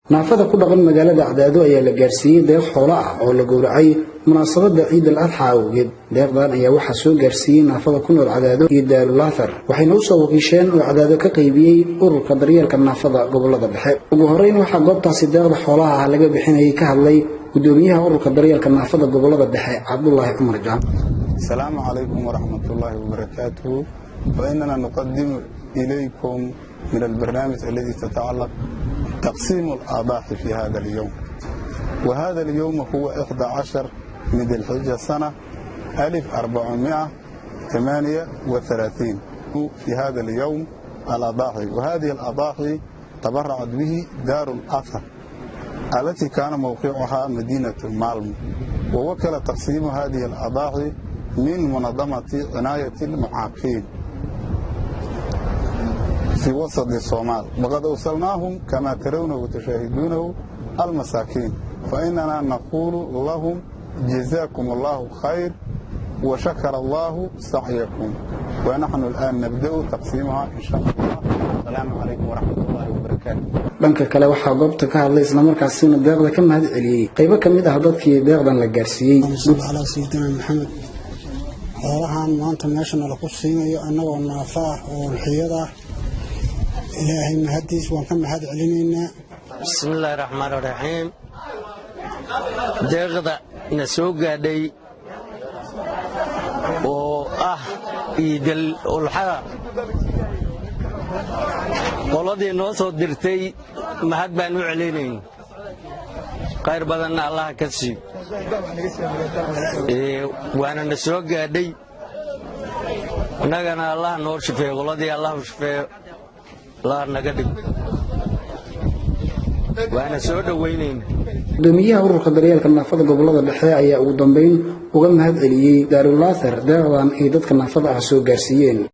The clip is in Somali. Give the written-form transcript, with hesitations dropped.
naafada ku dhaqan magaalada Cadaado ayaa la gaarsiiyay deeq xoolo ah oo la gowracay munaasabada Ciid al-Adha awgeed. Deeqdan ayaa waxa soo gaarsiiyay naafada ku nool Cadaado iyo Daarul Athar waxayna u soo wakiisheen oo Cadaado ka qaybiyay ururka daryeelka naafada gobolada dhexe. Ugu horeyn waxa goobtaasi deeqda xoolaha ah laga bixinayay ka hadlay gudoomiyaha ururka daryeelka naafada gobolada dhexe Cabdullaahi Cumar Jaan. Assalaamu calaykum wa rahmatullaahi wa barakaatuh. Wa inna nuqaddimu ilaykum min al-barnaamij alladhi tata'allaq تقسيم الأضاحي في هذا اليوم، وهذا اليوم هو 11 من ذي الحجة سنة 1438 في هذا اليوم الأضاحي، وهذه الأضاحي تبرعت به دار الأثر التي كان موقعها مدينة مالمو، ووكل تقسيم هذه الأضاحي من منظمة عناية المعاقين في وسط الصومال، وقد أوصلناهم كما ترونه وتشاهدونه المساكين، فإننا نقول لهم جزاكم الله خير وشكر الله سعيكم، ونحن الآن نبدأ تقسيمها إن شاء الله. السلام عليكم ورحمة الله وبركاته. dhanka kale waxaa goobta ka hadlay isla markaasina deeqda ka mahad celiyay qaybo kamid ah dadkii deeqdan la gaarsiiyay. Ala Sayyidina Maxamed xoolahan maanta meeshan la ku siinayo annagoo naafa oo xiyada إلهي مهديس وكم هذا علينا. بسم الله الرحمن الرحيم. دغدا نسوق دي يدل الحا قولدي نو سو ديرتي مهد بانو علينين خير بدن الله كسي وانا نسوق دي نغنا الله نور شفي قولدي الله شفي لا نقدر وانا سو dhaweyneen gudoomiyaha ururka daryeelka naafada gobolada dhexe ayaa ugu dambeyn uga mahad celiyay Daarul Athar deeqdan ay dadka naafada ah soo gaarsiiyeen.